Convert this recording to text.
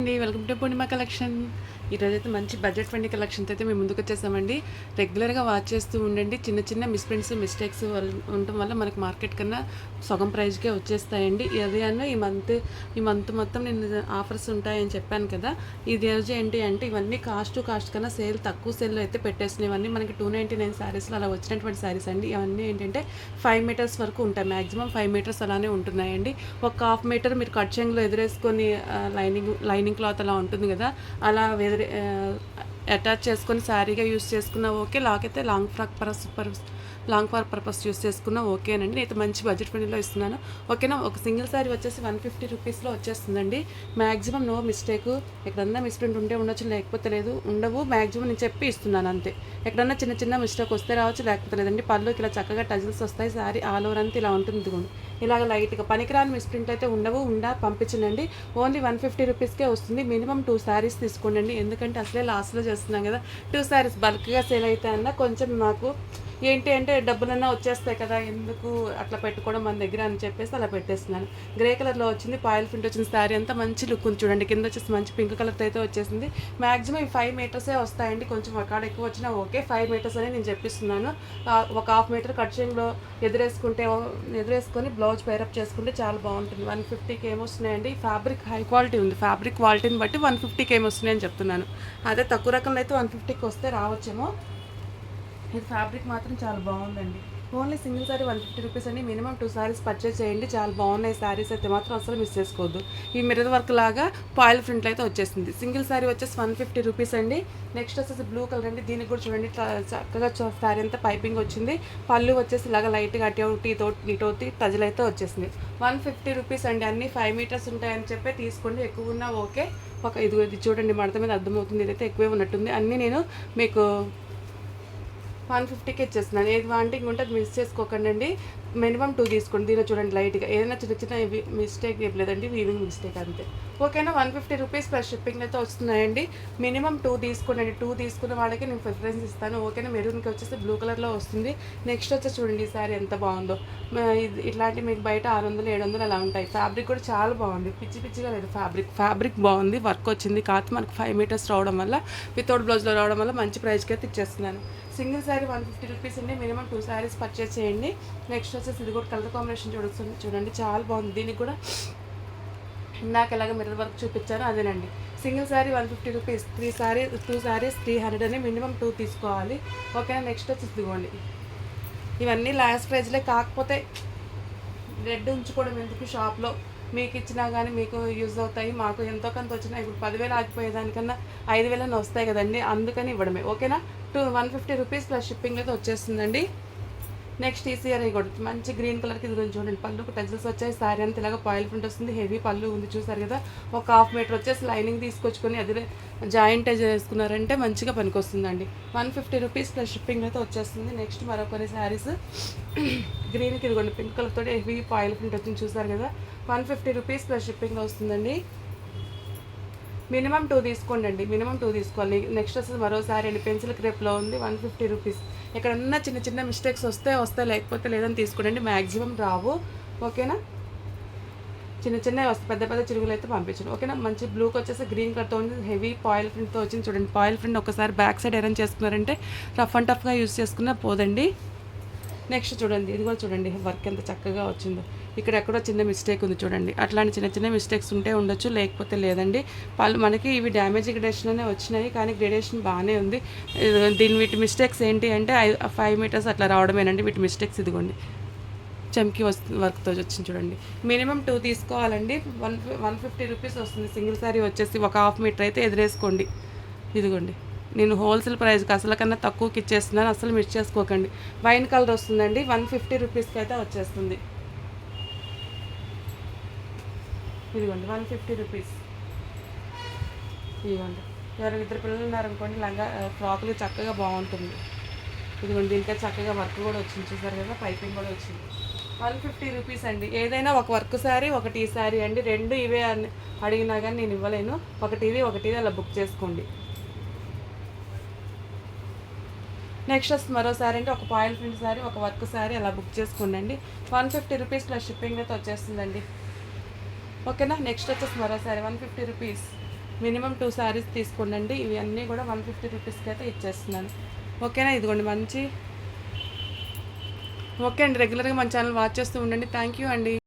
Welcome to Purnima collection. ఈరోజైతే మంచి budget friendly కలెక్షన్తో అయితే మేము ముందుకు వచ్చేసామండి. రెగ్యులర్గా వాచ్ చేస్తూ ఉండండి. చిన్న చిన్న మిస్ప్రింట్స్ మిస్టేక్స్ ఉండటం వల్ల మనకి మార్కెట్ కన్నా సగం ప్రైస్కే వచ్చేస్తాయండి. అదే అన్న ఈ మంత్ మొత్తం నేను ఆఫర్స్ ఉంటాయని చెప్పాను కదా. ఇది రోజు ఏంటి అంటే ఇవన్నీ కాస్ట్ కన్నా తక్కువ సేల్లో అయితే పెట్టేస్తున్నాయి. ఇవన్నీ మనకి 299 శారీస్లో అలా వచ్చినటువంటి శారీస్ అండి. ఇవన్నీ ఏంటంటే 5 మీటర్స్ వరకు ఉంటాయి. మ్యాక్సిమం 5 మీటర్స్ అలానే ఉంటున్నాయండి. ఒక హాఫ్ మీటర్ మీరు కట్చెంగ్లో ఎదురేసుకొని లైనింగ్ క్లాత్ అలా ఉంటుంది కదా, అలా అటాచ్ చేసుకొని శారీగా యూస్ చేసుకున్నా ఓకే, లేకపోతే లాంగ్ ఫ్రాక్ పర్పస్ యూస్ చేసుకున్నా ఓకేనండి. నేనైతే మంచి బడ్జెట్ ఫ్రెండ్లీలో ఇస్తున్నాను. ఓకేనా. ఒక సింగిల్ శారీ వచ్చేసి 150 రూపీస్లో వచ్చేస్తుందండి. Maximum no mistake. ఎక్కడన్నా మిస్ప్రింట్ ఉంటే ఉండొచ్చు, లేకపోతే లేదు, ఉండవు. మ్యాక్సిమం నేను చెప్పి ఇస్తున్నాను అంతే. ఎక్కడన్నా చిన్న చిన్న మిస్టేక్ వస్తే రావచ్చు, లేకపోతే లేదండి. పళ్ళుకి ఇలా చక్కగా టజిల్స్ వస్తాయి. శారీ ఆల్ ఓవర్ అంతా ఇలా ఉంటుంది. ఇదిగోండి ఇలాగ లైట్గా పనికిరాని మిస్ప్రింట్ అయితే ఉండవు. పంపించండి. ఓన్లీ 150 రూపీస్కే వస్తుంది. మినిమం 2 శారీస్ తీసుకోండి. ఎందుకంటే అసలే లాస్ట్లో చేస్తున్నాం కదా. 2 శారీస్ బల్క్గా సేల్ అయితే అన్న కొంచెం మాకు ఏంటి అంటే డబ్బులన్నా వచ్చేస్తాయి కదా, ఎందుకు అట్లా పెట్టుకోవడం మన దగ్గర అని చెప్పేసి అలా పెట్టేస్తున్నాను. గ్రే కలర్లో వచ్చింది, పాయిల్ ప్రింట్ వచ్చిన శారీ అంతా మంచి లుక్ ఉంది చూడండి. కింద వచ్చేసి మంచి పింక్ కలర్తో అయితే వచ్చేసింది. మ్యాక్సిమం ఈ 5 మీటర్సే వస్తాయండి. కొంచెం ఒక ఎక్కువ వచ్చినా ఓకే. 5 మీటర్స్ అని నేను చెప్పిస్తున్నాను. ఒక హాఫ్ మీటర్ కట్చింగ్లో ఎదురేసుకొని బ్లౌజ్ పేరప్ చేసుకుంటే చాలా బాగుంటుంది. 150కి ఏమొస్తున్నాయండి. ఫ్యాబ్రిక్ హై క్వాలిటీ ఉంది. ఫ్యాబ్రిక్ క్వాలిటీని బట్టి 150కి ఏమొస్తున్నాయి అని చెప్తున్నాను. అదే తక్కువ రకంలో అయితే 150కి వస్తే రావచ్చేమో. ఇది ఫ్యాబ్రిక్ మాత్రం చాలా బాగుందండి. ఓన్లీ సింగిల్ సారీ 150 రూపీస్ అండి. మినిమం 2 సారీస్ పర్చేస్ చేయండి. చాలా బాగున్నాయి శారీస్ అయితే మాత్రం అసలు మిస్ చేసుకోవద్దు. ఈ మిర్రర్ వర్క్ లాగా పాయిల్ ప్రింట్లు అయితే వచ్చేసింది. సింగిల్ సారీ వచ్చేసి 150 రూపీస్ అండి. నెక్స్ట్ వచ్చేసి బ్లూ కలర్ అండి. దీనికి కూడా చూడండి చక్కగా శారీ అంతా పైపింగ్ వచ్చింది. పళ్ళు వచ్చేసి ఇలాగా లైట్గా ఇటోటి టజల్ అయితే వచ్చేసింది. 150 రూపీస్ అండి. అన్ని 5 మీటర్స్ ఉంటాయని చెప్పి తీసుకోండి. ఎక్కువ ఉన్నా ఓకే. ఇది చూడండి, మడత మీద అర్థమవుతుంది. ఇదైతే ఎక్కువే ఉన్నట్టుంది. అన్నీ నేను మీకు 150కి ఇచ్చేస్తున్నాను. ఏది వాంటింగ్ ఉంటే అది మిస్ చేసుకోకండి. మినిమం 2 తీసుకోండి. దీనిలో చూడండి లైట్గా ఏదైనా చిన్న చిన్న మిస్టేక్ ఏం లేదండి, వీవింగ్ మిస్టేక్ అంతే. ఓకేనా. 150 రూపీస్ ప్లస్ షిప్పింగ్ అయితే వస్తున్నాయండి. మినిమం 2 తీసుకోండి. 2 తీసుకున్న వాళ్ళకి నేను ప్రిఫరెన్స్ ఇస్తాను. ఓకేనా. మెరూన్కి వచ్చేసి బ్లూ కలర్లో వస్తుంది. నెక్స్ట్ వచ్చేసి చూడండి ఈ శారీ ఎంత బాగుందో. ఇట్లాంటి మీకు బయట 600 700 అలా ఉంటాయి. ఫ్యాబ్రిక్ కూడా చాలా బాగుంది. పిచ్చిగా లేదు. ఫ్యాబ్రిక్ బాగుంది. వర్క్ వచ్చింది. కాకపోతే మనకు 5 మీటర్స్ రావడం వల్ల, వితౌట్ బ్లౌజ్లో రావడం వల్ల మంచి ప్రైస్కి అయితే ఇచ్చేస్తున్నాను. సింగిల్ శారీ 150 రూపీస్ అండి. మినిమం 2 శారీస్ పర్చేస్ చేయండి. నెక్స్ట్ వచ్చేసి ఇది కూడా కలర్ కాంబినేషన్ చూడండి చాలా బాగుంది. దీనికి కూడా ఇందాక ఎలాగ మిర్రర్ వర్క్ చూపించాను అదేనండి. Single sari 150 rupees. 2 శారీస్ 300 అని. మినిమం 2 తీసుకోవాలి. ఓకేనా. నెక్స్ట్ వచ్చి ఇదిగోండి, ఇవన్నీ లాస్ట్ ప్రైజ్లే. కాకపోతే రెడ్ ఉంచుకోవడం ఎందుకు, షాప్లో మీకు ఇచ్చినా కానీ మీకు యూజ్ అవుతాయి. మాకు ఎంతో కొంత వచ్చినా ఇప్పుడు 10,000 ఆగిపోయేదానికన్నా 5,000 వస్తాయి కదండి, అందుకని ఇవ్వడమే. ఓకేనా. 150 రూపీస్ ప్లస్ షిప్పింగ్ అయితే వచ్చేస్తుందండి. నెక్స్ట్ ఈసీఆర్ కూడా మంచి గ్రీన్ కలర్కి ఇది గురించి చూడండి. పళ్ళుకు టెక్స్టైల్స్ వచ్చాయి. శారీ అంతా ఇలాగ పాయిల్ ప్రింట్ వస్తుంది. హెవీ పళ్ళు ఉంది చూసారు కదా. ఒక హాఫ్ మీటర్ వచ్చేసి లైనింగ్ తీసుకొచ్చుకొని అది జాయింట్ వేసుకున్నారంటే మంచిగా పనికొస్తుందండి. 150 రూపీస్ ప్లస్ షిప్పింగ్ అయితే వచ్చేస్తుంది. నెక్స్ట్ మరొకరి శారీస్ గ్రీన్కి ఇదిగోండి పింక్ కలర్ తోటి హెవీ పాయిల్ ప్రింట్ వచ్చింది చూసారు కదా. 150 రూపీస్ ప్లస్ షిప్పింగ్ వస్తుందండి. మినిమం 2 తీసుకోండి. మినిమం 2 తీసుకోవాలి. నెక్స్ట్ వచ్చేసి మరోసారి అండి పెన్సిల్ క్రేప్లో ఉంది. 150 రూపీస్. ఎక్కడన్నా చిన్న చిన్న మిస్టేక్స్ వస్తాయి, లేకపోతే లేదని తీసుకోండి. మ్యాక్సిమం రావు. ఓకేనా. చిన్నవి వస్తాయి, పెద్ద చిరుగులు అయితే పంపించండి. ఓకేనా. మంచి బ్లూకి వచ్చేసి గ్రీన్ కలర్తో ఉంది. హెవీ పాయిల్ ప్రింట్తో వచ్చింది చూడండి. పాయిల్ ప్రింట్ ఒకసారి బ్యాక్ సైడ్ అరేంజ్ చేసుకున్నారంటే రఫ్ అండ్ టఫ్గా యూస్ చేసుకున్నా పోదండి. నెక్స్ట్ చూడండి, ఇది కూడా చూడండి వర్క్ ఎంత చక్కగా వచ్చిందో. ఇక్కడ ఎక్కడో చిన్న మిస్టేక్ ఉంది చూడండి. అట్లాంటి చిన్న మిస్టేక్స్ ఉంటే ఉండొచ్చు, లేకపోతే లేదండి. మనకి ఇవి డ్యామేజ్ గ్రేడేషన్లోనే వచ్చినాయి, కానీ గ్రేడేషన్ బాగానే ఉంది. వీటి మిస్టేక్స్ ఏంటి అంటే 5 మీటర్స్ అట్లా రావడమేనండి వీటి మిస్టేక్స్. ఇదిగోండి చమ్కీ వర్క్తో వచ్చింది చూడండి. మినిమం 2 తీసుకోవాలండి. 150 రూపీస్ వస్తుంది. సింగిల్ శారీ వచ్చేసి ఒక హాఫ్ మీటర్ అయితే ఎదురేసుకోండి. ఇదిగోండి నేను హోల్సేల్ ప్రైస్కి అసలు కన్నా తక్కువకి ఇచ్చేస్తున్నాను. అసలు మిస్ చేసుకోకండి. వైన్ కలర్ వస్తుందండి. 150 రూపీస్కి అయితే వచ్చేస్తుంది. ఇదిగోండి 150 రూపీస్. ఇదిగోండి ఎవరు 2 పిల్లలు ఉన్నారనుకోండి, లంగా ఫ్రాకులు చక్కగా బాగుంటుంది. ఇదిగోండి దీనికైతే చక్కగా వర్క్ కూడా వచ్చింది చూసారు కదా. పైపింగ్ కూడా వచ్చింది. 150 రూపీస్ అండి. ఏదైనా ఒక వర్క్ శారీ ఒకటి ఈ శారీ అండి. 2 ఇవే అడిగినా కానీ నేను ఇవ్వలేను. ఒకటి ఇది అలా బుక్ చేసుకోండి. నెక్స్ట్ వస్తుంది మరో శారీ అంటే ఒక పాయిల్ ప్రింట్ శారీ, ఒక వర్క్ శారీ అలా బుక్ చేసుకోండి. 150 రూపీస్ ప్లస్ షిప్పింగ్ అయితే వచ్చేస్తుందండి. ఓకేనా. నెక్స్ట్ వచ్చేసి మరో శారీ 150 రూపీస్. మినిమం 2 శారీస్ తీసుకోండి. ఇవి అన్నీ కూడా 150 రూపీస్కి అయితే ఇచ్చేస్తున్నాను. ఓకేనా? ఇదిగోండి మంచి. ఓకే అండి, రెగ్యులర్గా మన ఛానల్ వాచ్ చేస్తూ ఉండండి. థ్యాంక్ యూ అండి.